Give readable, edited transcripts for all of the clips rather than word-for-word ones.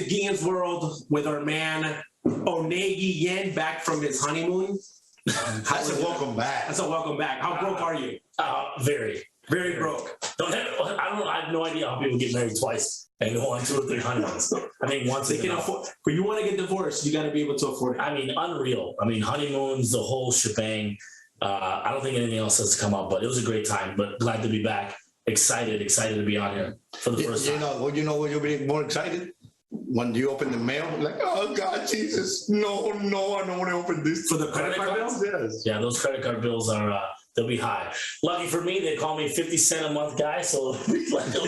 Guillens world with our man Guillens back from his honeymoon. That's a welcome back. That's a welcome back. How broke are you? Very broke. I have no idea how people get married twice and go on 2 or 3 honeymoons. I think once they can afford. But you want to get divorced, you got to be able to afford it. I mean, unreal. I mean, honeymoons, the whole shebang. I don't think anything else has come up, but it was a great time. But glad to be back. Excited to be on here for the first time. You know what you'll be more excited? When you open the mail, like, oh God, Jesus, no, I don't want to open this. For the credit card bills? Yes. Yeah, those credit card bills are, they'll be high. Lucky for me, they call me 50 cent a month guy, so it'll be like a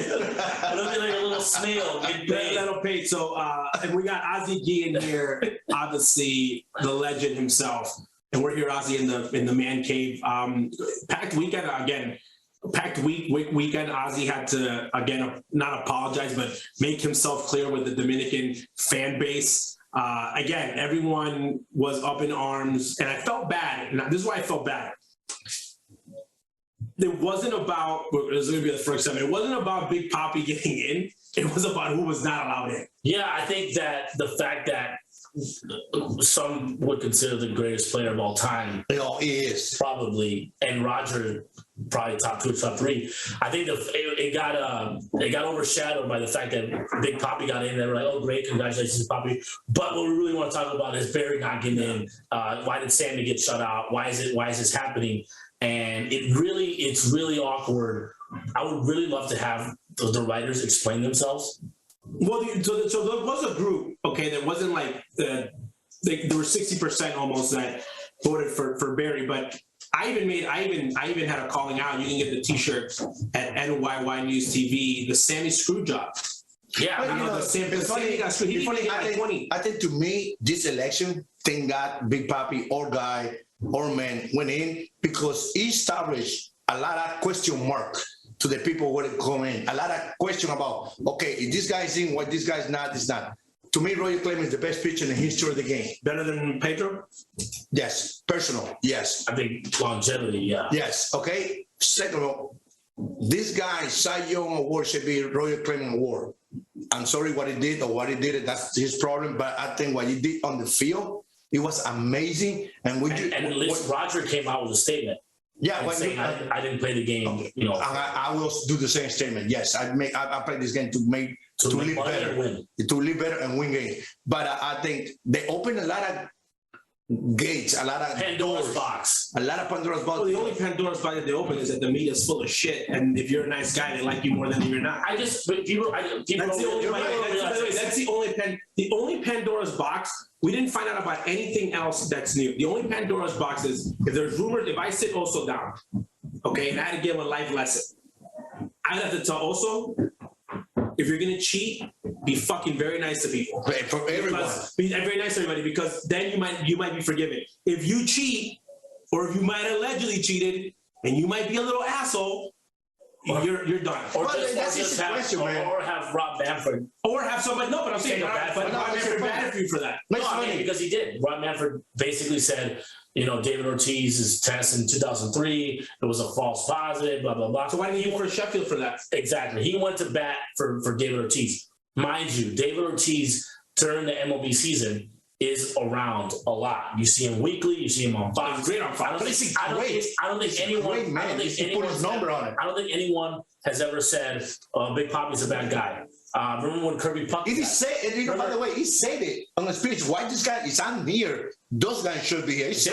little snail. That'll pay. So and we got Ozzie Guillens here, obviously the legend himself. And we're here, Ozzie, in the man cave. Packed weekend again. Packed weekend. Ozzie had to again not apologize, but make himself clear with the Dominican fan base. Again, everyone was up in arms, and I felt bad. And this is why I felt bad. It wasn't about. This is going to be the first time. It wasn't about Big Papi getting in. It was about who was not allowed in. Yeah, I think that the fact that some would consider the greatest player of all time. He is. Probably. And Roger, probably top 2 or top 3. I think it got overshadowed by the fact that Big Papi got in. They were like, oh, great, congratulations, Papi. But what we really want to talk about is Barry not getting in. Why did Sammy get shut out? Why is this happening? And it's really awkward. I would really love to have the writers explain themselves. Well, so there was a group, okay, that wasn't like there were 60% almost that voted for Barry, but I even had a calling out. You can get the T-shirt at NyynewsTV, the Sammy Screwjob. Yeah, I think to me this election, thank God, Big Papi or Guy or man went in because he established a lot of question mark to the people who come in. A lot of question about, okay, if this guy's in, why this guy's not, this not. To me, Roger Clemens is the best pitcher in the history of the game. Better than Pedro? Yes. Personal, yes. I think longevity, yeah. Yes, okay. Second of all, this guy's Cy Young Award should be Roger Clemens Award. I'm sorry what he did or what he did, that's his problem, but I think what he did on the field, it was amazing. And Roger came out with a statement. Yeah, I didn't play the game. You know, I will do the same statement. Yes, I played this game to live better and win games. But I think they opened a lot of gates, a lot of Pandora's doors, box. a lot of Pandora's box. Well, the only Pandora's box that they open is that the media's full of shit, and if you're a nice guy, they like you more than you're not. That's the only Pandora's box. We didn't find out about anything else that's new. The only Pandora's box is if there's rumors. If I sit Oso down, okay, and I had to give him a life lesson, I have to tell Oso, if you're gonna cheat, be fucking very nice to people. For everyone. Be very nice to everybody, because then you might be forgiven. If you cheat, or if you might allegedly cheated, and you might be a little asshole, you're done. Or have Rob Manfred. Or have somebody. No, but I'm saying Rob Manfred bad for you for that. No, I mean, because he did. Rob Manfred basically said, David Ortiz's test in 2003, it was a false positive, blah, blah, blah. So why didn't he go for Sheffield for that? Exactly. He went to bat for David Ortiz. Mind you, David Ortiz during the MLB season is around a lot. You see him weekly. You see him on Fox. Great on Fox. I don't think anyone has ever said Big Papi's a bad guy. Remember when Kirby Puck? By the way, he said it on the speech. Why this guy is on here? Those guys should be here. It's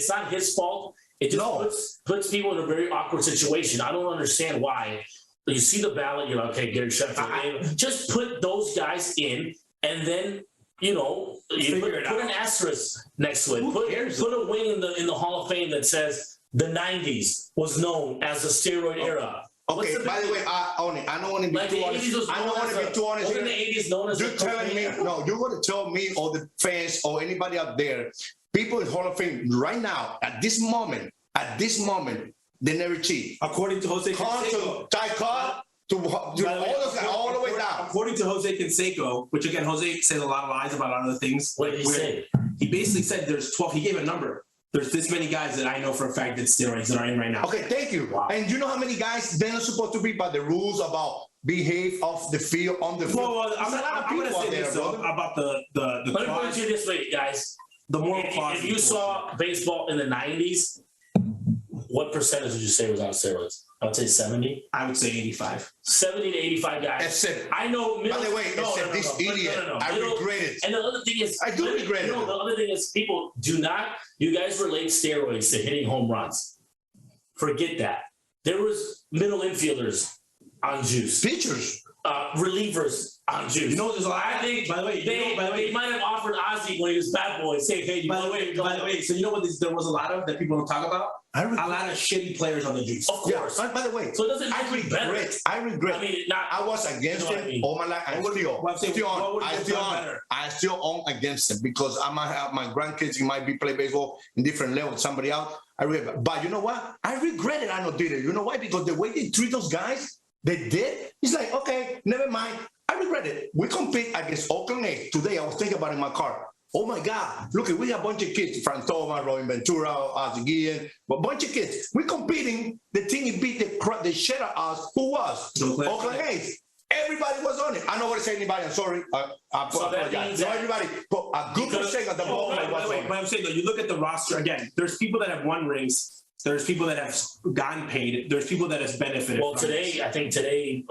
not his fault. It just puts people in a very awkward situation. I don't understand why. You see the ballot, you're like, okay, Gary Sheffield. Just put those guys in, and then you put an asterisk next to it. Put a wing in the Hall of Fame that says the 90s was known as the steroid era. Okay, by the way, I don't want to be too honest. I don't want to be too honest. Wasn't the 80s known as you're telling me, no, you're going to tell me or the fans or anybody out there, people in Hall of Fame right now, at this moment, they never cheat. According to Jose Canseco. All the way down. According to Jose Canseco, which again, Jose says a lot of lies about other things. What did he say? He basically said there's 12. He gave a number. There's this many guys that I know for a fact that steroids that are in right now. Okay, thank you. Wow. And you know how many guys they're not supposed to be by the rules about behave off the field, on the field. Well, I'm going to say this about the Let me put it to you this way, guys. The moral if you saw baseball in the 90s, what percentage would you say was on steroids? I would say 70. I would say 85. 70 to 85 guys. Except, I know. by the way, this idiot, I regret it. And the other thing is, I do regret it. The other thing is, people do not. You guys relate steroids to hitting home runs. Forget that. There was middle infielders on juice. Pitchers. Relievers on juice. You know, there's a lot. I think, by the way, they might have offered Ozzy when he was bad boy. Say, hey, by the way, so you know what there was a lot of that people don't talk about? A lot of shitty players on the juice. Of course. Yeah, by the way, so it doesn't make you better. I regret. I mean, I was against him all my life. I still own against him because I might have my grandkids. You might be play baseball in different level with somebody else. I regret. But you know what? I regret it. I not did it. You know why? Because the way they treat those guys, they did. It's like, okay, never mind. I regret it. We compete against Oakland A's. Today, I was thinking about it in my car. Oh my God, look, we have a bunch of kids, Frank Thomas, Robin Ventura, Guillens, a bunch of kids. We're competing. The team beat the shit out of us. Who was? Oakland A's. Everybody was on it. I don't want to say anybody. I'm sorry. I apologize. No, everybody. But a good percent of the ball was on it. But I'm saying, though, you look at the roster, again, there's people that have won rings. There's people that have gotten paid. There's people that have benefited. Well, I think today,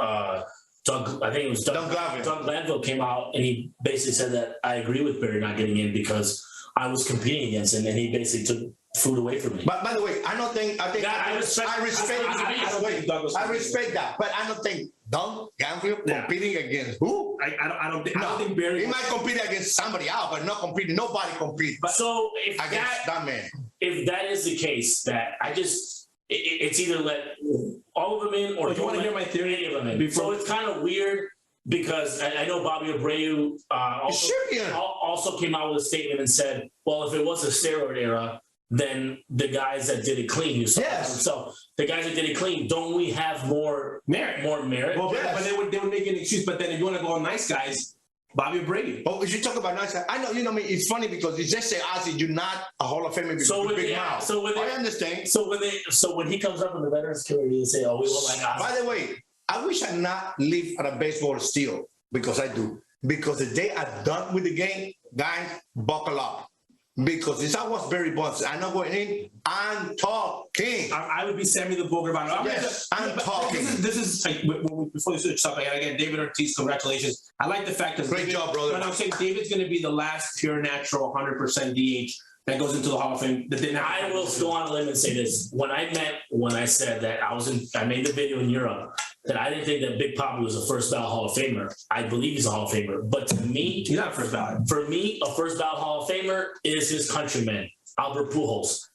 Doug Glanville came out and he basically said that I agree with Barry not getting in because I was competing against him and he basically took food away from me. But by the way, I respect that, but I don't think Doug Glanville competing against who? I don't think Barry. He might compete against somebody else, but not competing. Nobody competes. So if against that man. If that is the case, that it's either let all of them in or you want to hear my theory? Any of them in. So it's kind of weird because I know Bobby Abreu also came out with a statement and said, well, if it was a steroid era, then the guys that did it clean, so the guys that did it clean, don't we have more merit? Well, but they would make an excuse. But then if you want to go on nice guys, Bobby Abreu. Oh, if you talk about nice guys, I know, I mean, it's funny because you just say, Ozzy, you're not a Hall of Famer because you're big mouth. I understand. So when he comes up in the veterans community and say, oh, we won't like Ozzy. By the way, I wish I not live at a baseball still because I do. Because the day I'm done with the game, guys, buckle up. Because if I was Barry Bonds, I'm not going in. I'm talking. I would be Sammy the Booger about it. Yes, I'm talking. This is like, before you switch up again, David Ortiz, congratulations. I like the fact that great job, brother. I'm saying David's going to be the last pure natural 100% DH that goes into the Hall of Fame. I will go on a limb and say this: when I said that I made the video in Europe that I didn't think that Big Papi was a first ballot Hall of Famer. I believe he's a Hall of Famer, but to me, he's not a first ballot. For me, a first ballot Hall of Famer is his countryman, Albert Pujols.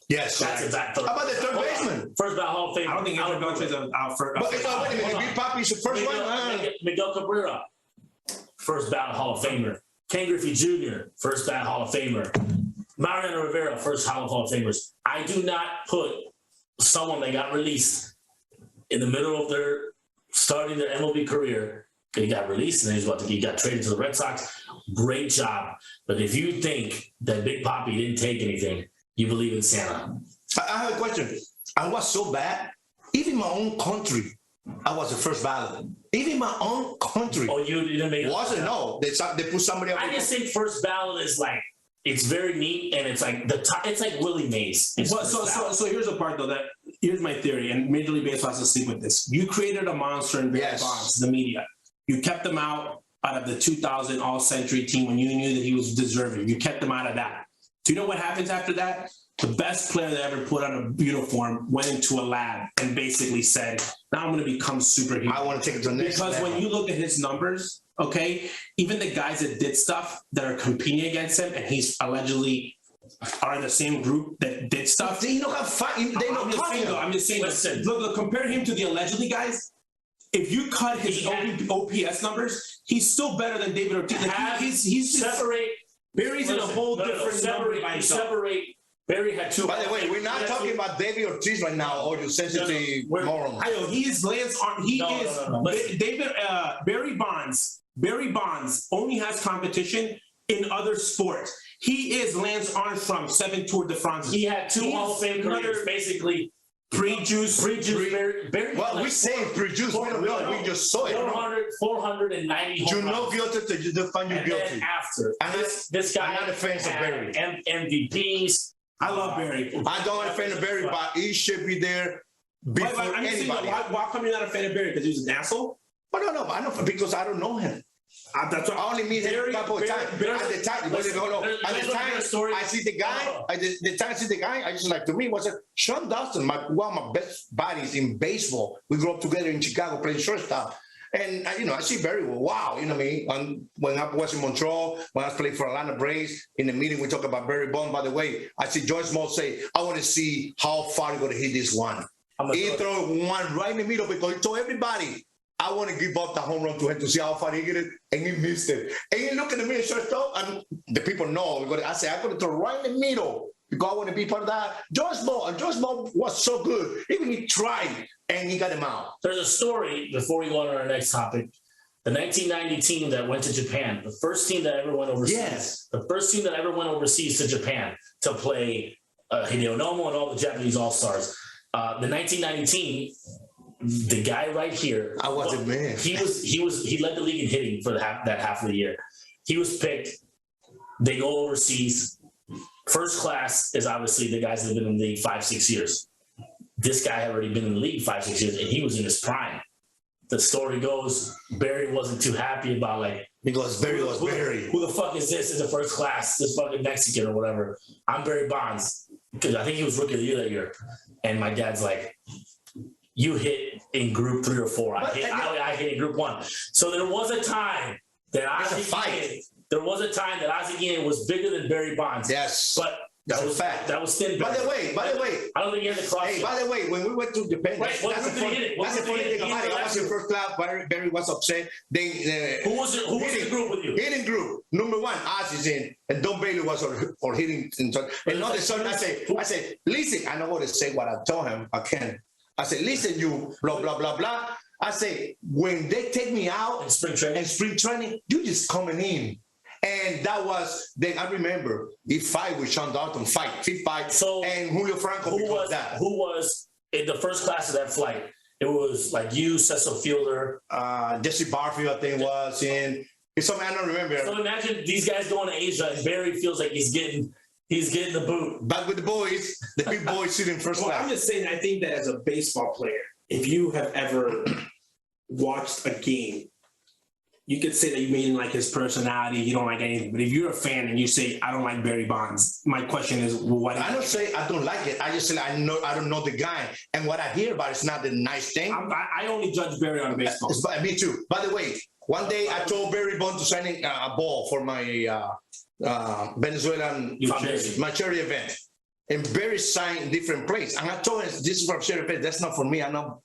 Yes, that's a bad third. How about the third baseman? First ballot Hall of Famer. I don't think Albert Pujols is out for. But wait a minute, Big Papi's the first one. Miguel Cabrera, first ballot Hall of Famer. Ken Griffey Jr., first ballot Hall of Famer. Mariano Rivera, first Hall of Famers. I do not put someone that got released in the middle of their starting their MLB career. He got released and he got traded to the Red Sox. Great job. But if you think that Big Papi didn't take anything, you believe in Santa. I have a question. I was so bad. Even my own country, I was the first ballot. Even my own country. Oh, you didn't make it? Wasn't, no. They put somebody else. I just think first ballot is like, it's very neat, and it's like it's like Willie Mays. So here's the part though here's my theory, and Major League Baseball has to sleep with this. You created a monster in Barry Bonds, the media. You kept them out of the 2000 All-Century team when you knew that he was deserving. You kept them out of that. Do you know what happens after that? The best player that ever put on a uniform went into a lab and basically said, now I'm going to become superhero. I want to take it to the next level. Because when you look at his numbers, okay, even the guys that did stuff that are competing against him and he's allegedly are in the same group that did stuff. They don't have fun. I'm just saying, listen, look, compare him to the allegedly guys. If you cut his OPS numbers, he's still better than David Ortiz. Like he's separate. Barry's in a whole different number by himself. Barry had two. By the way, we're not talking about David Ortiz right now, or you sensitive moron. I know he is Lance Armstrong. He is David Barry Bonds. Barry Bonds only has competition in other sports. He is Lance Armstrong, 7 Tour de France. He had 2 Hall of Fame careers, basically. Pre-juice. Barry Well, we say pre-juice. We don't know. We just saw it. 490 You know guilty to you define you and guilty. then after, And this guy I'm not a fan of Barry. MVPs. I love Barry. I don't a fan of Barry, but he should be there before I'm just saying, anybody. why come you're not a fan of Barry? Because he was an asshole? But no, I know because I don't know him. That's what I only meet him a couple of times. At the time, I see the guy. The time I see the guy, I just like, to me, was Sean Dawson, one of my best buddies in baseball. We grew up together in Chicago playing shortstop. And, I see Barry, wow, you know what I mean? And when I was in Montreal, when I was playing for Atlanta Braves, in the meeting, we talk about Barry Bonds. By the way, I see George Moore say, I want to see how far he's going to hit this one. He threw one right in the middle because he told everybody, I want to give up the home run to him to see how far he get it, and he missed it. And he looked at me and shortstop, and the people know. I said, I'm going to throw right in the middle because I want to be part of that. George Moore was so good. Even he tried, and he got him out. There's a story, before we go on to our next topic, the 1990 team that went to Japan, the first team that ever went overseas. Yes. The first team that ever went overseas to Japan to play Hideo Nomo and all the Japanese All-Stars. The 1990 team, the guy right here, I wasn't man. He led the league in hitting for that half of the year. He was picked. They go overseas. First class is obviously the guys that have been in the league 5-6 years. This guy had already been in the league 5-6 years, and he was in his prime. The story goes, Barry wasn't too happy about Because Barry was Barry. Who the fuck is this in the first class? This fucking Mexican or whatever. I'm Barry Bonds. Because I think he was rookie of the year that year. And my dad's like, you hit in group 3 or 4. I hit in group 1. So there was a time that Ozzie Guillens was bigger than Barry Bonds. Yes. But that's a fact. That was thin. By the way, I don't think he had the cross. Hey, by the way, when we went to Japan, that's the funny thing about it. I was in first class. Barry was upset. Who was in the group with you? Hitting group. Number 1, Ozzy's in, and Don Bailey was or hitting. And all of a sudden, I say, listen, I know what to say. What I told him, I can't. I said, listen, you blah blah blah blah. I say, when they take me out in spring training, you just coming in. And that was, then I remember, he fight with Sean Dalton, he fight, so and Julio Franco who was in the first class of that flight? It was like you, Cecil Fielder. Jesse Barfield, I think, was in. Something I don't remember. So imagine these guys going to Asia, and Barry feels like he's getting the boot. Back with the boys, the big boys sitting first class. I'm just saying, I think that as a baseball player, if you have ever watched a game, you could say that you mean like his personality, you don't like anything. But if you're a fan and you say, I don't like Barry Bonds, my question is, well, why? I don't say I don't like it. I just say I don't know the guy. And what I hear about it's not the nice thing. I only judge Barry on baseball. Me too. By the way, one day I told Barry Bonds to sign a ball for my Venezuelan charity event. And Barry signed in different place. And I told him, this is for a charity event. That's not for me. I'm not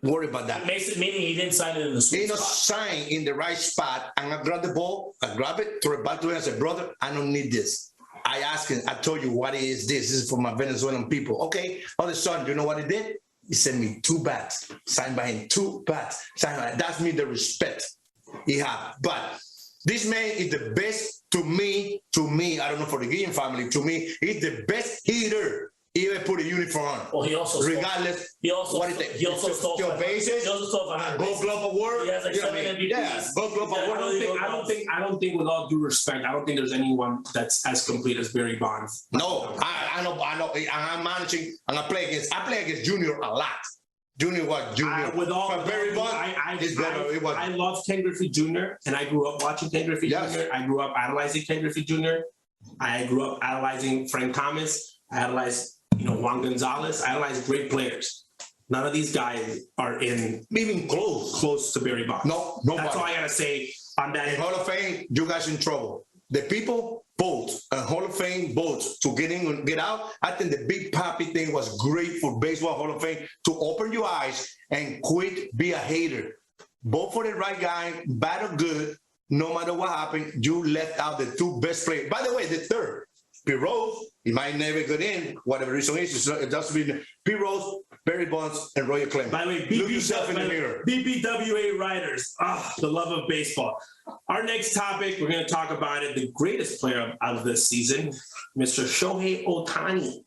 worried about that. Meaning he didn't sign it in the sweet spot. He didn't sign in the right spot. And I grabbed the ball, I grab it, throw it back to him. I said, brother, I don't need this. I asked him, I told you, what is this? This is for my Venezuelan people. Okay. All of a sudden, you know what he did? He sent me 2 bats, signed by him, 2 bats, signed by him. That's me the respect he had. But this man is the best to me, I don't know for the Guillens family, to me, he's the best hitter he ever put a uniform on. Well, he also regardless. He also stole bases. Gold Glove Award. He has like 7 MVPs. Yeah, Gold Glove Award. I don't think, with all due respect, I don't think there's anyone that's as complete as Barry Bonds. No, I know. I'm managing. I play against Junior a lot. Junior was Junior. Barry Bonds, I love Ken Griffey Jr. and I grew up watching Ken Griffey Jr. I grew up idolizing Ken Griffey Jr. I grew up idolizing Frank Thomas. I idolized, Juan Gonzalez. I idolized great players. None of these guys are even close to Barry Bonds. No, nobody. That's all I gotta say on that. In Hall of Fame, you guys in trouble. The people vote, and Hall of Fame votes to get in and get out. I think the Big Papi thing was great for Baseball Hall of Fame to open your eyes and quit be a hater. Vote for the right guy, bad or good, no matter what happened, you left out the 2 best players. By the way, the third, Pete Rose, he might never get in, whatever the reason is, it doesn't mean Pete Rose, Barry Bonds, and Roy Clemens. By the way, look yourself in the mirror. BBWA writers, the love of baseball. Our next topic, we're going to talk about it. The greatest player out of this season, Mr. Shohei Ohtani,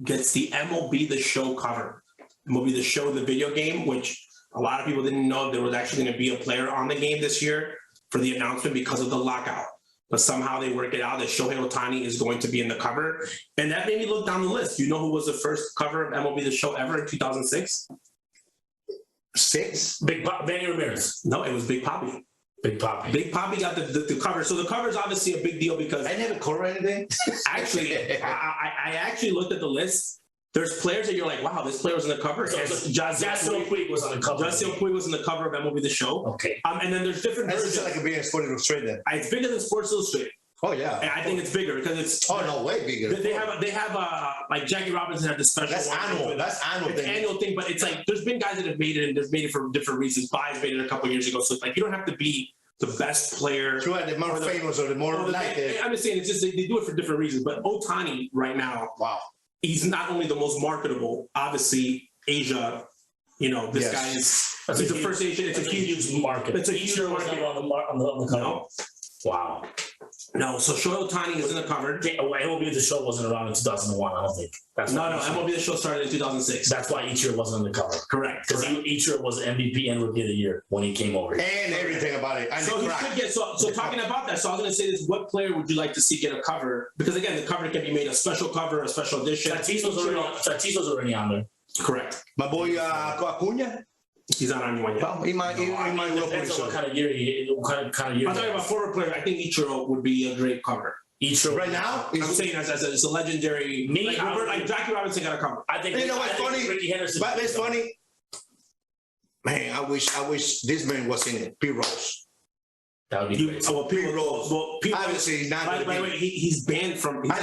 gets the MLB The Show cover. MLB The Show, the video game, which a lot of people didn't know there was actually going to be a player on the game this year for the announcement because of the lockout. But somehow they work it out that Shohei Ohtani is going to be in the cover. And that made me look down the list. You know who was the first cover of MLB The Show ever in 2006? Big Manny Ramirez. No, it was Big Papi. Big Papi. Big Papi got the cover. So the cover is obviously a big deal because I never cover anything. actually, I actually looked at the list. There's players that you're like, wow, this player was in the cover. Yasiel Puig was on the cover. Yasiel Puig was in the cover of MLB The Show. Okay. And then there's different versions. It's like being a Sports Illustrated. It's bigger than Sports Illustrated. Oh yeah. And I think it's bigger because it's. Oh no, way bigger. They have like Jackie Robinson had the special. That's annual. That's annual. It's thing. Annual thing, but it's like there's been guys that have made it and there's made it for different reasons. Baez made it a couple of years ago, so it's like you don't have to be the best player. Sure, the more famous or the more like it. I'm just saying it's just they do it for different reasons. But Ohtani right now, wow, he's not only the most marketable. Obviously, Asia. You know, this guy is. He's the first Asian. It's a huge market. It's a huge market on the cover. No. Wow. No, so Shohei Ohtani is in the cover. MLB The Show wasn't around in 2001, I don't think. No, MLB The Show started in 2006. That's why Ichiro wasn't on the cover. Correct. Because Ichiro was MVP and Rookie of the Year when he came over here. And everything about it. And so he should get. So talking about that, so I was going to say this: what player would you like to see get a cover? Because again, the cover can be made a special cover, a special edition. Tatis was already on there. Correct. My boy Acuna. He's not on anyone yet. Well, he might Depends on what kind of year I'm talking about forward player. I think Ichiro would be a great cover. Ichiro right now. I'm saying as it's a legendary. Like Jackie Robinson got a cover. I think. You know what's funny? Ricky Henderson. But it's funny. Man, I wish this man was in it. P. Rose. That would be great. P. Rose. Well, obviously not. By the way, he's banned from. I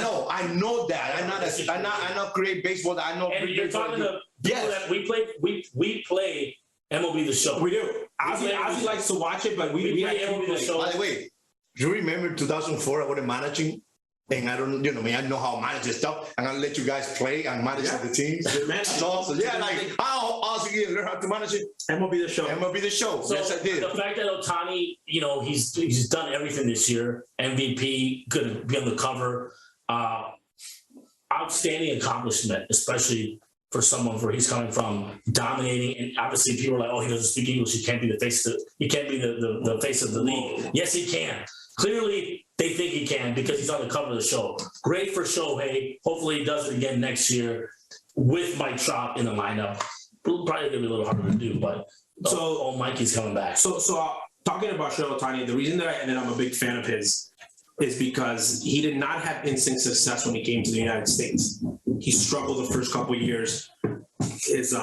know that. I know create baseball. I know. And you're talking to people that we play MLB The Show. We do. Ozzy likes to watch it, but we play MLB The Show. By the way, do you remember 2004? I was managing, and I don't, I know how to manage stuff. I'm gonna let you guys play and manage the teams. So, like how Ozzy learn how to manage it. MLB The Show. MLB The Show. So yes, I did. The fact that Ohtani, he's done everything this year. MVP, could be on the cover. Outstanding accomplishment, especially for someone where he's coming from, dominating, and obviously people are like, "Oh, he doesn't speak English. He can't be the face of the face of the league." Yes, he can. Clearly, they think he can because he's on the cover of the show. Great for Shohei. Hopefully, he does it again next year with Mike Trout in the lineup. Probably gonna be a little harder to do, but Mikey's coming back. So talking about Shohei Ohtani, the reason that I'm a big fan of his is because he did not have instant success when he came to the United States. He struggled the first couple of years. His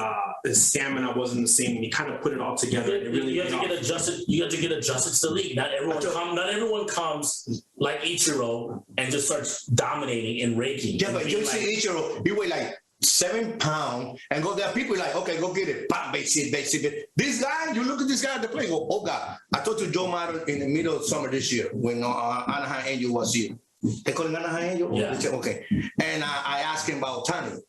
stamina wasn't the same. He kind of put it all together. You have to get adjusted. You have to get adjusted to the league. Not everyone comes like Ichiro and just starts dominating and raking. Yeah, but you see Ichiro, he weighed like 7 pounds, and there are people like, okay, go get it. Bam, basic. This guy, you look at this guy at the play. Go, oh God! I talked to Joe Matter in the middle of summer this year when Anaheim Angel was here. They call him Anaheim Angel. Yeah. Okay. And I asked him about Ohtani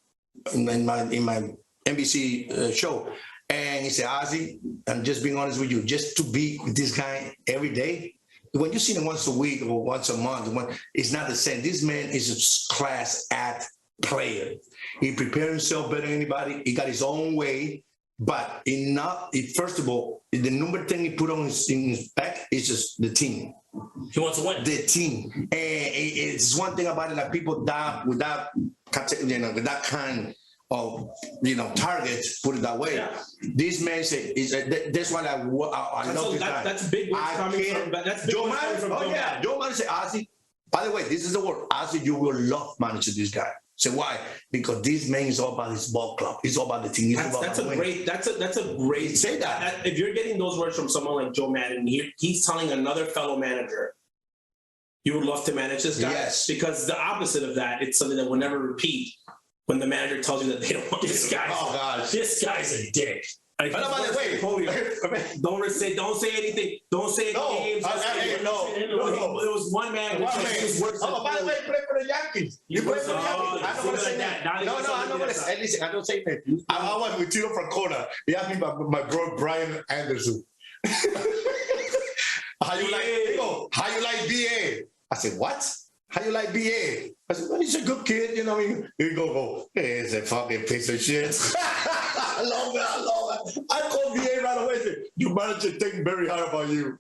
in my NBC show, and he said, Ozzy, I'm just being honest with you, just to be with this guy every day. When you see him once a week or once a month, it's not the same. This man is a class act player. He prepared himself better than anybody. He got his own way, but first of all, the number thing he put on his back is just the team. He wants to win. The team. And it's one thing about it that people die without that kind of targets, put it that way. Yeah. This man said, that's why I love this guy. That's big words coming from. That's big Joe Matter. Oh yeah, Joe Matter said, Ozzy. By the way, this is the word, Ozzy. You will love managing this guy. So why? Because this man is all about his ball club. It's all about the team. That's a great. Say that. If you're getting those words from someone like Joe Madden, he's telling another fellow manager, you would love to manage this guy. Yes. Because the opposite of that, it's something that will never repeat. When the manager tells you that they don't want this guy. Oh God, this guy's a dick. But by the way, don't say anything. Don't say anything. No. It was one man. By the way, play for the Yankees. You play for the Yankees. I don't want to say that. No, I'm not going to say. Listen, I don't say that. I was with Tito Francona. He asked me about my bro Brian Anderson. How you like BA? I said, what? How you like BA? I said, well, he's a good kid, you know what I mean? You go, hey, it's a fucking piece of shit. I love it. I called VA right away. Said, your manager think very hard about you.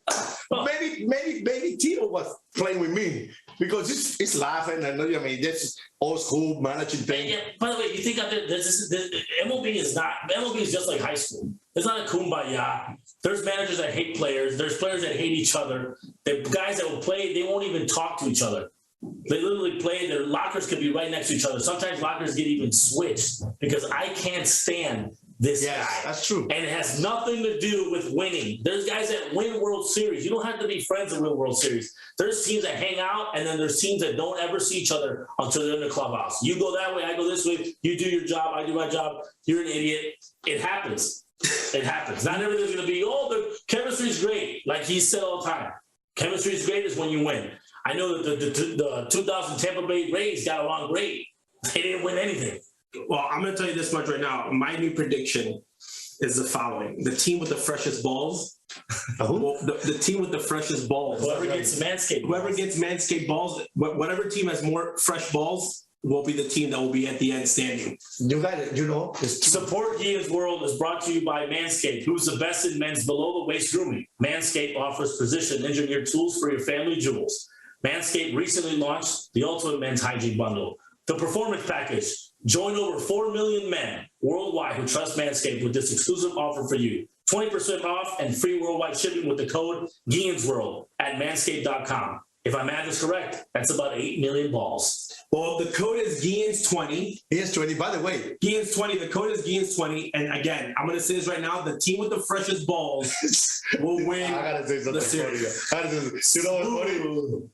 Maybe Tito was playing with me because it's laughing. I know. I mean, this is old school managing thing. Yeah. By the way, you think out there, MLB is just like high school. It's not a kumbaya. There's managers that hate players. There's players that hate each other. The guys that will play, they won't even talk to each other. They literally play. Their lockers could be right next to each other. Sometimes lockers get even switched because I can't stand this guy. That's true. And it has nothing to do with winning. There's guys that win World Series. You don't have to be friends to win World Series. There's teams that hang out, and then there's teams that don't ever see each other until they're in the clubhouse. You go that way, I go this way. You do your job, I do my job. You're an idiot. It happens. It happens. Not everything's going to be, the chemistry's great. Like he said all the time. Chemistry's great is when you win. I know that the 2000 Tampa Bay Rays got along great. They didn't win anything. Well, I'm going to tell you this much right now. My new prediction is the following. The team with the freshest balls, the team with the freshest balls. Whoever gets Manscaped balls, whatever team has more fresh balls will be the team that will be at the end standing. You got it. You know. Support Guillens World is brought to you by Manscaped, who's the best in men's below-the-waist grooming. Manscaped offers precision-engineered tools for your family jewels. Manscaped recently launched the Ultimate Men's Hygiene Bundle, the Performance Package. Join over 4 million men worldwide who trust Manscaped with this exclusive offer for you. 20% off and free worldwide shipping with the code GuillensWorld at manscaped.com. If my math is correct, that's about 8 million balls. Well, the code is Guillens20. Guillens20, by the way. Guillens20, the code is Guillens20. And again, I'm going to say this right now. The team with the freshest balls will win. I got to say something funny. You know what's funny?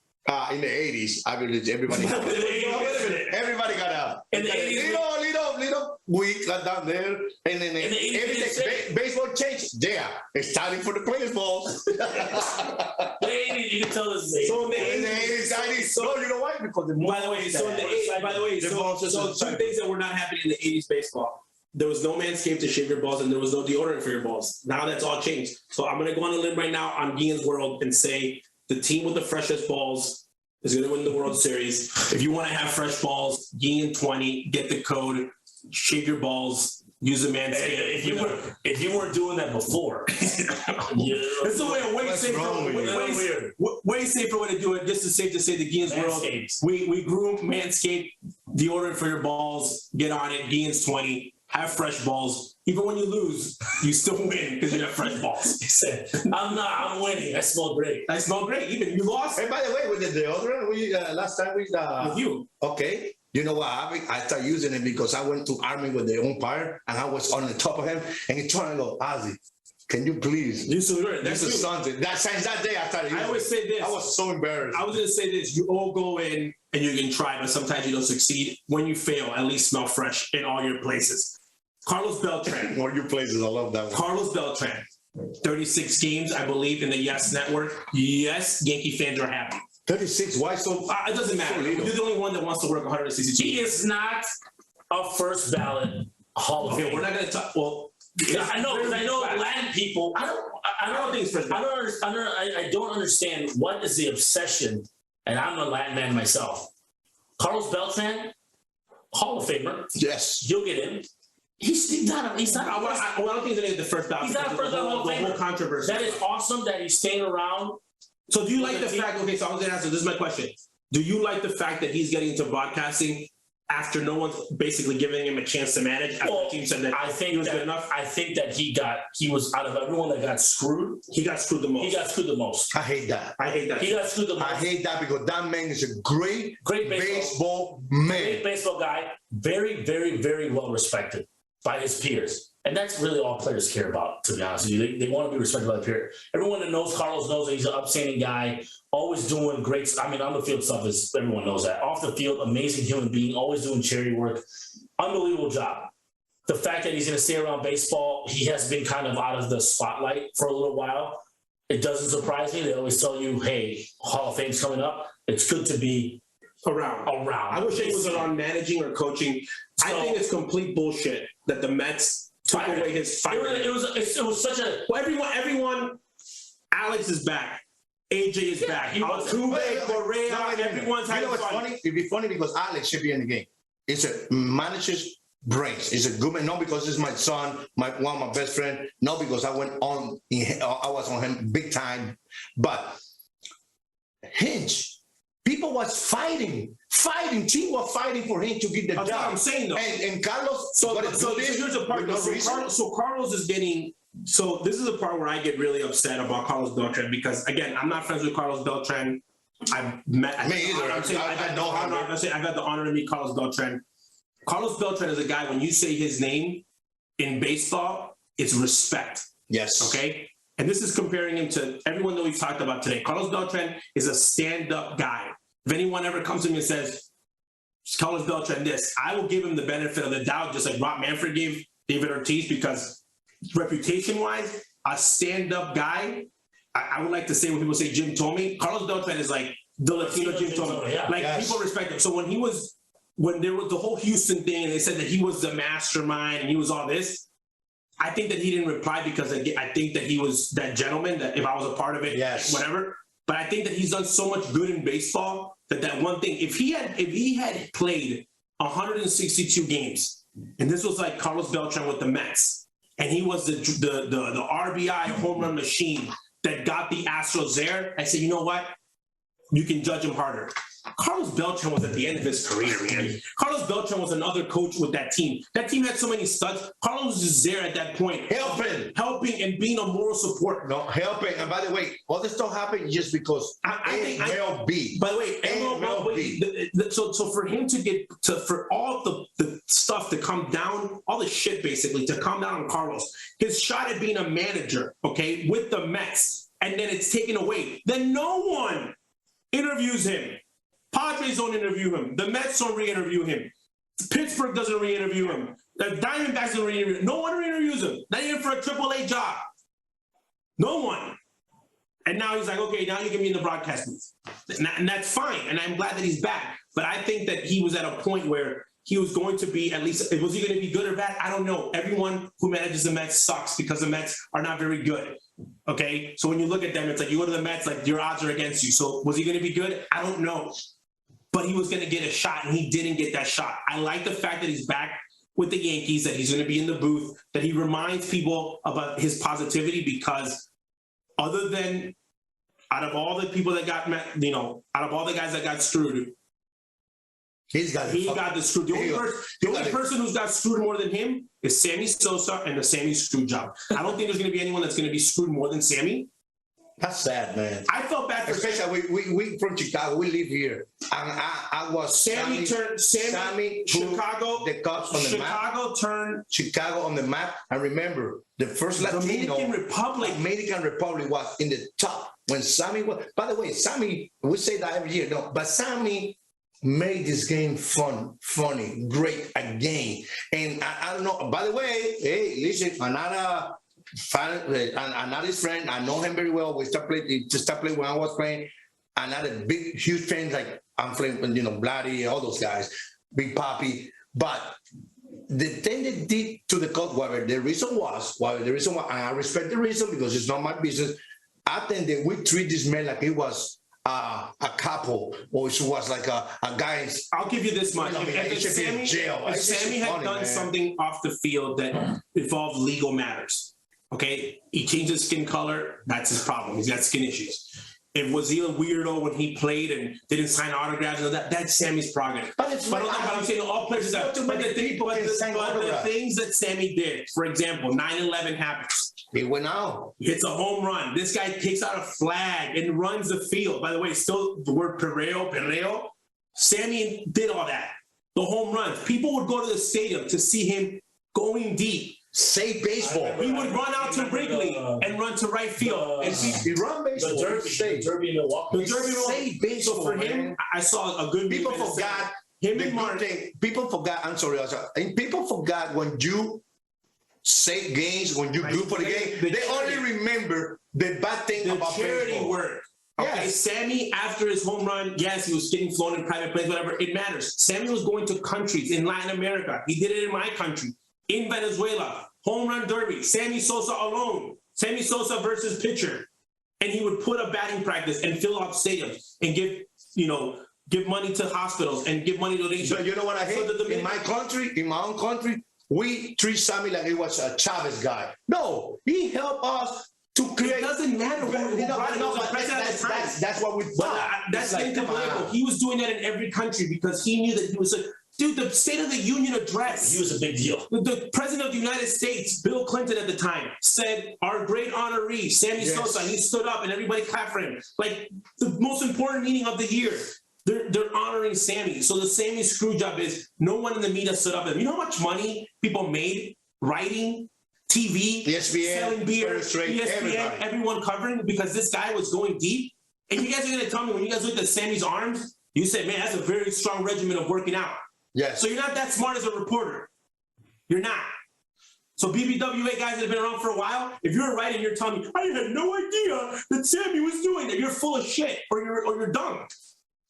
In the 80s, I believe everybody got out. In the 80s, little we got down there, and then everything baseball changed. Yeah, it's time for the players' balls. The 80s, you can tell this is so in the 80s, 90s. So you know why? Because by the way, two things that were not happening in the 80s baseball. There was no Manscaped to shave your balls, and there was no deodorant for your balls. Now that's all changed. So I'm going to go on a limb right now on Guillens World and say the team with the freshest balls is going to win the World Series. If you want to have fresh balls, Guillens20, get the code, shave your balls, use a Manscaped. If you weren't doing that before, it's a way safer way to do it. Just as safe to say the Guillens World. We groom Manscaped, deodorant for your balls. Get on it, Guillens20. Have fresh balls. Even when you lose, you still win because you have fresh balls. He said, I'm winning. I smell great. I smell great. Even you lost. And by the way, with the deodorant, last time with you. Okay. You know what happened? I started using it because I went to Army with the umpire and I was on the top of him and he turned and go, Ozzy, can you please? You so good. This is something. Since that day I started using it. I always say this. I was so embarrassed. I was going to say this. You all go in and you can try, but sometimes you don't succeed. When you fail, at least smell fresh in all your places. Carlos Beltran. All your places. I love that one. Carlos Beltran. 36 games, I believe, in the Yes Network. Yes, Yankee fans are happy. 36? Why so? It doesn't matter. You're the only one that wants to work 162. He is not a first ballot Hall of Fame. We're not going to talk. Well, I know Latin people. I don't think it's first ballot. I don't understand what is the obsession, and I'm a Latin man myself. Carlos Beltran, Hall of Famer. Yes. You'll get in. He's not. I don't think he's the first ballot. He's not a first ballot. The whole controversy. That is awesome that he's staying around. So do you like the fact? Okay, so I was going to ask you. This is my question. Do you like the fact that he's getting into broadcasting after no one's basically giving him a chance to manage? Well, the team said that he was good enough. I think that he was out of everyone that got screwed. He got screwed the most. He got screwed the most. I hate that. He got screwed the most. I hate that because that man is a great baseball man. Great baseball guy. Very, very, very well respected by his peers. And that's really all players care about, to be honest with you. They want to be respected by the peer. Everyone that knows Carlos knows that he's an upstanding guy, always doing great. I mean, on the field stuff is everyone knows that. Off the field, amazing human being, always doing charity work. Unbelievable job. The fact that he's going to stay around baseball, he has been kind of out of the spotlight for a little while. It doesn't surprise me. They always tell you, hey, Hall of Fame's coming up. It's good to be around. I wish he was around managing or coaching. So, I think it's complete bullshit that the Mets took away his fire. It was such a... Well, everyone, Alex is back. AJ is back. Altuve, Correa, everyone's having fun. It'd be funny because Alex should be in the game. It's a manager's brains. He's a good man, not because he's my son, one of my best friend, not because I was on him big time, but Hinch, people was fighting. Team was fighting for him to get the job. That's what I'm saying, though. And Carlos, so here's the part. So Carlos is getting. So this is the part where I get really upset about Carlos Beltran because again, I'm not friends with Carlos Beltran. I've met. Me either. I got the honor to meet Carlos Beltran. Carlos Beltran is a guy. When you say his name in baseball, it's respect. Yes. Okay. And this is comparing him to everyone that we've talked about today. Carlos Beltran is a stand-up guy. If anyone ever comes to me and says, Carlos Beltran this, I will give him the benefit of the doubt, just like Rob Manfred gave David Ortiz, because reputation-wise, a stand-up guy, I would like to say when people say Jim Thome, Carlos Beltran is like the Latino Jim Thome. Yeah. Like people respect him. So when there was the whole Houston thing and they said that he was the mastermind and he was all this, I think that he didn't reply because I think that he was that gentleman that if I was a part of it, yes, whatever. But I think that he's done so much good in baseball that one thing, if he had played 162 games, and this was like Carlos Beltran with the Mets, and he was the RBI home run machine that got the Astros there, I say, you know what? You can judge him harder. Carlos Beltran was at the end of his career, man. Carlos Beltran was another coach with that team. That team had so many studs. Carlos was just there at that point. Helping and being a moral support. No, helping. And by the way, all this don't happen just because MLB. By the way, MLB. So for him to get for all the stuff to come down, all the shit basically to come down on Carlos, his shot at being a manager, okay, with the Mets, and then it's taken away. Then no one interviews him. Padres don't interview him. The Mets don't re-interview him. Pittsburgh doesn't re-interview him. The Diamondbacks don't re-interview him. No one re-interviews him. Not even for a AAA job. No one. And now he's like, okay, now you can be in the broadcast booth. And that's fine. And I'm glad that he's back. But I think that he was at a point where he was going to be, at least, was he going to be good or bad? I don't know. Everyone who manages the Mets sucks because the Mets are not very good. Okay? So when you look at them, it's like you go to the Mets, like your odds are against you. So was he going to be good? I don't know. But he was going to get a shot, and he didn't get that shot. I like the fact that he's back with the Yankees, that he's going to be in the booth, that he reminds people about his positivity, because other than out of all the people that got, out of all the guys that got screwed, he got the screw. The only person who's got screwed more than him is Sammy Sosa and the Sammy Screwjob. I don't think there's going to be anyone that's going to be screwed more than Sammy. That's sad, man. I felt bad for especially we from Chicago. We live here, and I was Sammy Chicago. The Cubs on the map. Chicago turned Chicago on the map. And remember, the first Latino Dominican Republic was in the top when Sammy was. By the way, Sammy, we say that every year, no, but Sammy made this game fun, funny, great again. And I don't know. By the way, hey, listen, another friend, I know him very well. We started playing when I was playing. Another big, huge fan, like I'm playing, Bloody, all those guys, Big Papi. But the thing they did to the Cubs, whatever the reason was, and I respect the reason because it's not my business. I think that we treat this man like he was a couple, or it was like a guy. I'll give you this much. If Sammy had done something off the field that involved legal matters, okay, he changed his skin color, that's his problem. He's got skin issues. Was he a weirdo when he played and didn't sign autographs and that's Sammy's prerogative. But I'm saying all players that. But the things that Sammy did, for example, 9/11 happens. He went out. He hits a home run. This guy takes out a flag and runs the field. By the way, still the word perreo. Sammy did all that. The home runs. People would go to the stadium to see him going deep. Save baseball. He would run out to Wrigley and run to right field. He run baseball. The Derby in Milwaukee. Save baseball. So for him, I saw a good. People forgot him and Martin. People forgot. I'm sorry. And people forgot when you save games, when you group for the game. They only remember the bad thing about charity baseball. work. Okay, yes. Sammy, after his home run, yes, he was getting flown in private planes, whatever. It matters. Sammy was going to countries in Latin America. He did it in my country. In Venezuela, home run derby, Sammy Sosa alone, Sammy Sosa versus pitcher. And he would put a batting practice and fill out stadiums and give, give money to hospitals and give money to donations. So you know what I hate? In my country, in my own country, we treat Sammy like he was a Chavez guy. No, he helped us to create. It doesn't matter. That's what we thought. That's incompatible. He was doing that in every country because he knew that he was a dude. The State of the Union address. He was a big deal. The president of the United States, Bill Clinton at the time, said, "Our great honoree, Sammy Sosa." And he stood up and everybody clapped for him. Like the most important meeting of the year. They're honoring Sammy. So the Sammy Screwjob is no one in the media stood up. And you know how much money people made writing, TV, ESPN, selling beer, ESPN, everyone covering because this guy was going deep. And you guys are going to tell me when you guys looked at Sammy's arms, you said, man, that's a very strong regimen of working out. Yes. So you're not that smart as a reporter. You're not. So BBWA guys that have been around for a while, if you're writing, you're telling me, I had no idea that Sammy was doing that. You're full of shit or you're dumb.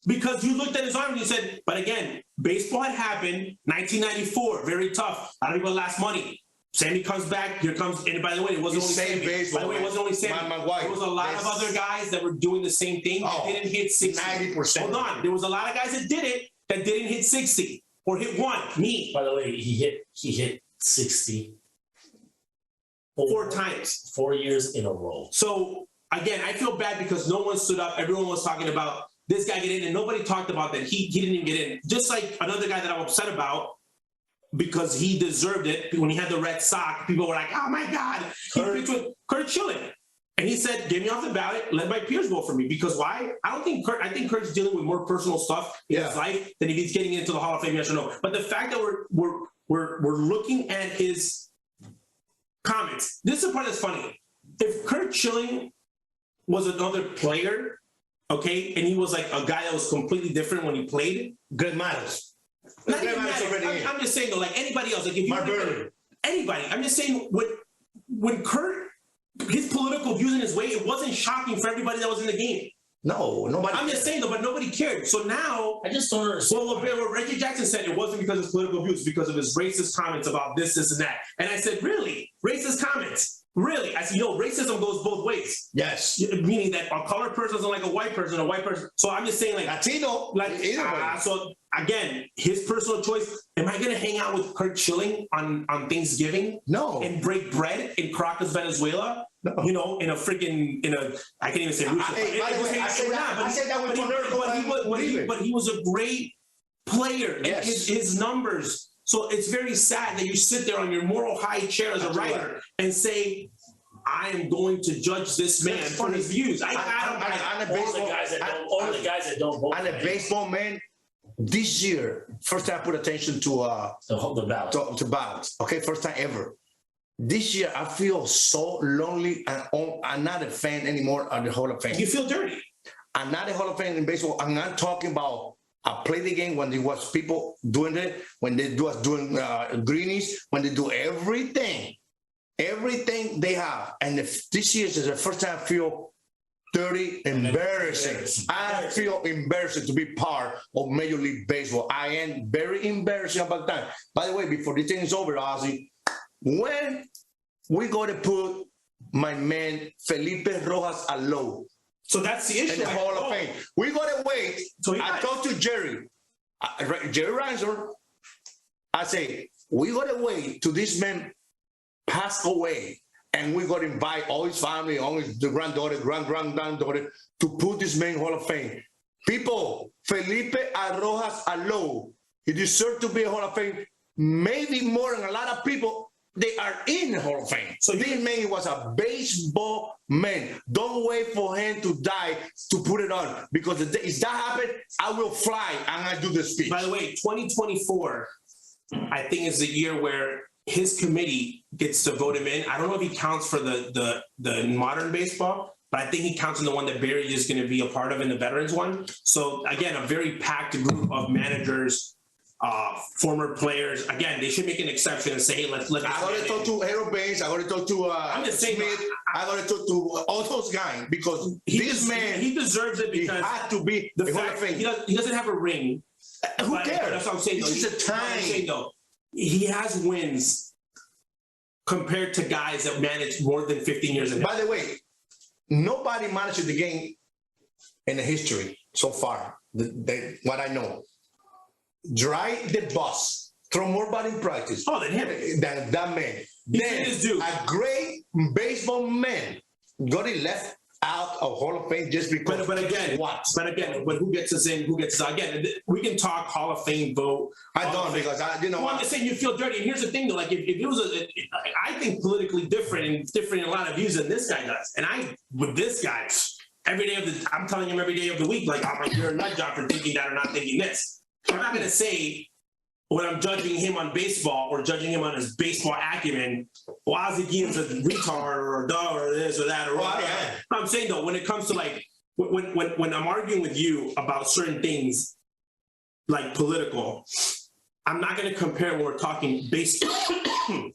Because you looked at his arm and you said, but again, baseball had happened, 1994, very tough. A lot of people lost money. Sammy comes back, here comes, and by the way, it wasn't only Sammy. Baseball, by the way, it wasn't only Sammy. My wife. There was a lot of other guys that were doing the same thing that didn't hit 60. 90%. Hold on. There was a lot of guys that did it that didn't hit 60 or hit one. Me. By the way, he hit 60 4 times. 4 years in a row. So again, I feel bad because no one stood up. Everyone was talking about this guy get in, and nobody talked about that. He didn't even get in. Just like another guy that I'm upset about because he deserved it when he had the red sock. People were like, "Oh my God!" He pitched with Kurt Schilling, and he said, "Get me off the ballot. Let my peers vote for me." Because why? I think Kurt's dealing with more personal stuff in his life than if he's getting into the Hall of Fame. Yes or no? But the fact that we're looking at his comments. This is the part that's funny. If Kurt Schilling was another player. Okay, and he was like a guy that was completely different when he played. Good matters. Not even matters. I'm just saying though, like anybody else, like if you anybody, I'm just saying when Kurt, his political views in his way, it wasn't shocking for everybody that was in the game. No, nobody. I'm just saying though, but nobody cared. So now, I just don't understand. Well, what Reggie Jackson said, it wasn't because of his political views, because of his racist comments about this, and that. And I said, really, racist comments. Really? I said, racism goes both ways. Yes. Meaning that a colored person doesn't like a white person. So I'm just saying, like, Latino. Like, so again, his personal choice. Am I going to hang out with Kurt Schilling on Thanksgiving? No. And break bread in Caracas, Venezuela? No. You know, I can't even say but he was a great player. Yes. His numbers. So it's very sad that you sit there on your moral high chair as a writer and say, I am going to judge this man for his views. All the guys that don't vote. I'm a baseball man. This year, first time I put attention to the ballot. To ballots. Okay, first time ever. This year, I feel so lonely, and I'm not a fan anymore of the Hall of Fame. You feel dirty. I'm not a Hall of Fame in baseball. I'm not talking about. I played the game when there was people doing it, when they was doing greenies, when they do everything they have. And this year is the first time I feel dirty, embarrassing. I feel embarrassed to be part of Major League Baseball. I am very embarrassed about that. By the way, before the thing is over, Ozzy, when we got to put my man Felipe Rojas Alou. So that's the issue. In the Hall of Fame. We got to wait. So I talked to Jerry Reinsdorf. I say, we got to wait till this man pass away. And we got to invite all his family, all his granddaughter, granddaughter, to put this man in Hall of Fame. People, Felipe Rojas Alou, he deserves to be in Hall of Fame. Maybe more than a lot of people. They are in the Hall of Fame. So this man was a baseball man. Don't wait for him to die to put it on. Because if that happens, I will fly and I do the speech. By the way, 2024, I think is the year where his committee gets to vote him in. I don't know if he counts for the modern baseball, but I think he counts in the one that Barry is going to be a part of in the veterans one. So again, a very packed group of managers, former players. Again, they should make an exception and say, hey, let's. I got to talk to Harold Baines. I got to talk to I'm just saying, Smith. I got to talk to all those guys because this man, he deserves it because he had to be the fact he doesn't have a ring. Who cares? That's what I'm saying. This is a time. He has wins compared to guys that managed more than 15 years. By the way, nobody managed the game in the history so far what I know. Drive the bus, throw more batting practice. Oh, than him. Than that man. He's Then his dude. a great baseball man got it left out of Hall of Fame just because. But again, who gets us in? Who gets us out? Again, we can talk Hall of Fame vote. I don't because Well, I'm just saying you feel dirty. And here's the thing, though, like if it was I think politically different in a lot of views than this guy does. And with this guy, I'm telling him every day of the week, like you're a nut job for thinking that or not thinking this. I'm not gonna say when I'm judging him on baseball or judging him on his baseball acumen, well, Ozzie Guillens a retard or a dog or this or that or whatever. Yeah. I'm saying though, when it comes to like when I'm arguing with you about certain things like political, I'm not going to compare when we're talking baseball.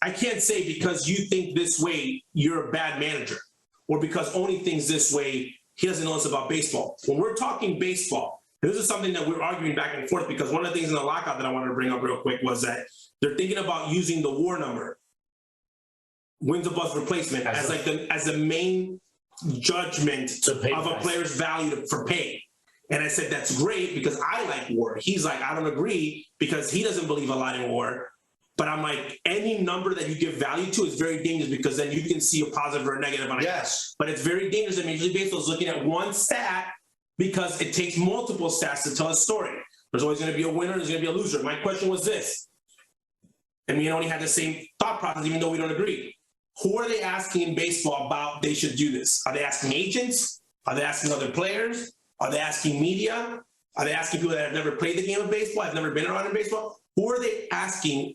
I can't say because you think this way, you're a bad manager, or because only things this way, he doesn't know us about baseball. When we're talking baseball, this is something that we're arguing back and forth because one of the things in the lockout that I wanted to bring up real quick was that they're thinking about using the WAR number, wins above replacement, as the main judgment of a player's value for pay. And I said, that's great because I like WAR. He's like, I don't agree because he doesn't believe a lot in WAR. But I'm like, any number that you give value to is very dangerous because then you can see a positive or a negative on it. Yes. But it's very dangerous that Major League Baseball is looking at one stat because it takes multiple stats to tell a story. There's always going to be a winner, there's going to be a loser. My question was this, and we only had the same thought process even though we don't agree. Who are they asking in baseball about they should do this? Are they asking agents? Are they asking other players? Are they asking media? Are they asking people that have never played the game of baseball, have never been around in baseball? Who are they asking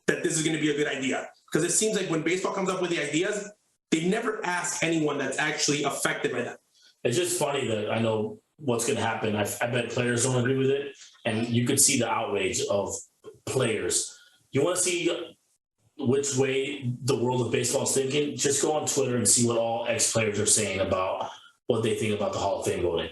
that this is going to be a good idea? Because it seems like when baseball comes up with the ideas, they never ask anyone that's actually affected by that. It's just funny that I know what's going to happen. I bet players don't agree with it. And you could see the outrage of players. You want to see which way the world of baseball is thinking? Just go on Twitter and see what all ex-players are saying about what they think about the Hall of Fame voting.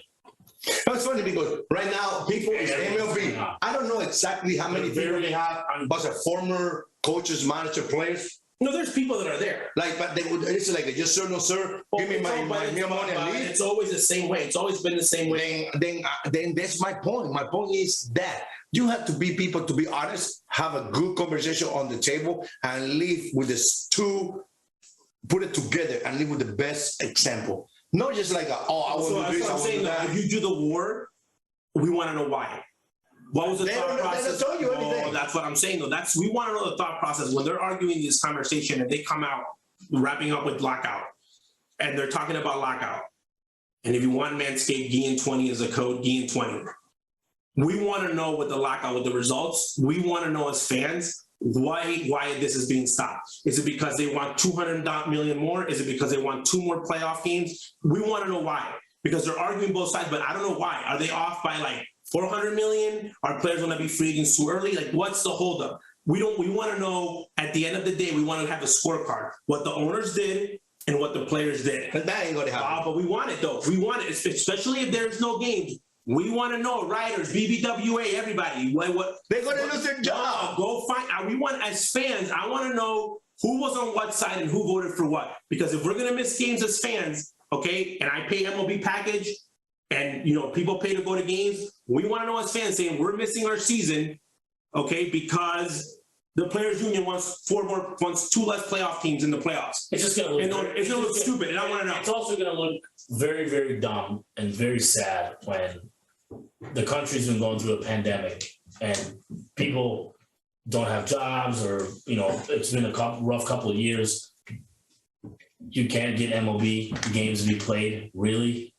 It's funny because right now people in MLB, I don't know exactly how many people they have, but a former coaches, manager, players. No, there's people that are there. Like, but they would. It's like a yes sir, no sir. Give me my money and leave. It's always the same way. It's always been the same way. Then that's my point. My point is that you have to be people to be honest, have a good conversation on the table, and leave with this put it together and leave with the best example. Not just like, I want to do this, I want to do that. If you do the WAR, we want to know why. What was the thought process? They don't tell you anything. That's what I'm saying, though. We want to know the thought process. When they're arguing this conversation and they come out wrapping up with lockout, and they're talking about lockout, and if you want Manscaped, Guillens 20 is a code, Guillens 20. We want to know with the lockout, with the results, we want to know as fans why this is being stopped. Is it because they want 200 million more? Is it because they want 2 more playoff games? We want to know why, because they're arguing both sides, but I don't know why. Are they off by like 400 million? Are players going to be free agents too early? Like, what's the holdup? We want to know at the end of the day, we want to have a scorecard, what the owners did and what the players did. But that ain't going to happen. But we want it, though. We want it, especially if there's no games. We want to know, writers, BBWA, everybody. What they're going to lose their job. Go find. We want, as fans, I want to know who was on what side and who voted for what. Because if we're going to miss games as fans, okay, and I pay MLB package, and people pay to go to games, we want to know as fans saying we're missing our season, okay, because the players' union wants 2 less playoff teams in the playoffs. It's just going to look. It's going to look stupid, and I want to know. It's also going to look very, very dumb and very sad when the country's been going through a pandemic and people don't have jobs, or it's been a rough couple of years. You can't get MLB games to be played. Really?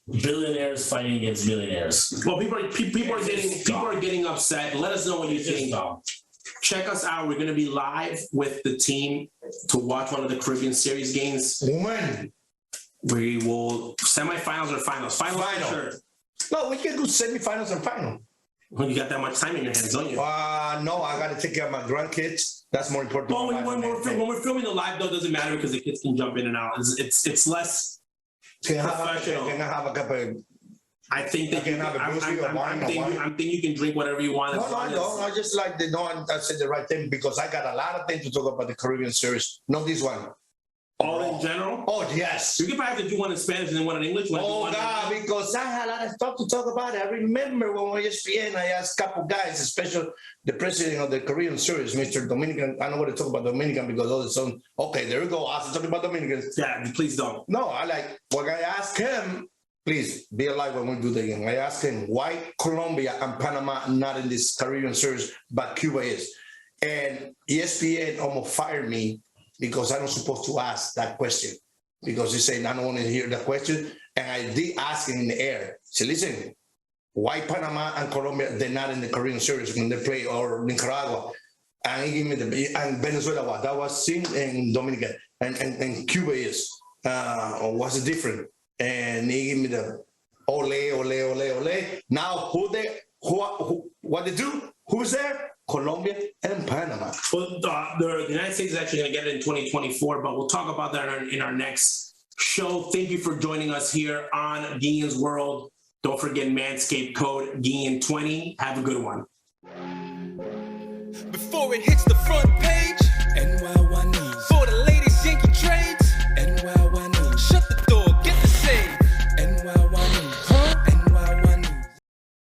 Billionaires fighting against millionaires. Well, people are getting upset. Let us know what you think. Check us out. We're going to be live with the team to watch one of the Caribbean Series games. Woman. We will semifinals or finals. Final. Sure. No, we can do semifinals and final. Well, you got that much time in your hands, don't you? No, I got to take care of my grandkids. That's more important. Well, when we're filming the live, though, it doesn't matter because the kids can jump in and out. It's less professional. Can I have a cup of? I think that I'm thinking you can drink whatever you want. No. I just I said the right thing because I got a lot of things to talk about the Caribbean Series. Not this one. All in general? Oh, yes. You could probably have to do one in Spanish and then one in English. Oh, God, because I had a lot of stuff to talk about. I remember when we were ESPN, I asked a couple guys, especially the president of the Korean series, Mr. Dominican. I don't want to talk about Dominican because all of a sudden, okay, there we go. I was talking about Dominicans. Yeah, please don't. No, when I asked him, please be alive when we do the game. I asked him why Colombia and Panama not in this Caribbean series, but Cuba is. And ESPN almost fired me because I'm not supposed to ask that question. Because he said, I don't want to hear the question. And I did ask him in the air. He said, listen, why Panama and Colombia, they're not in the Korean series when they play, or Nicaragua? And he gave me and Venezuela, that was seen in Dominican. And Cuba is, what's it different? And he gave me the ole. Now, what they do? Who's there? Colombia and Panama. Well, the United States is actually going to get it in 2024, but we'll talk about that in our next show. Thank you for joining us here on Guillens World. Don't forget Manscaped code Guillen20. Have a good one. Before it hits the front page.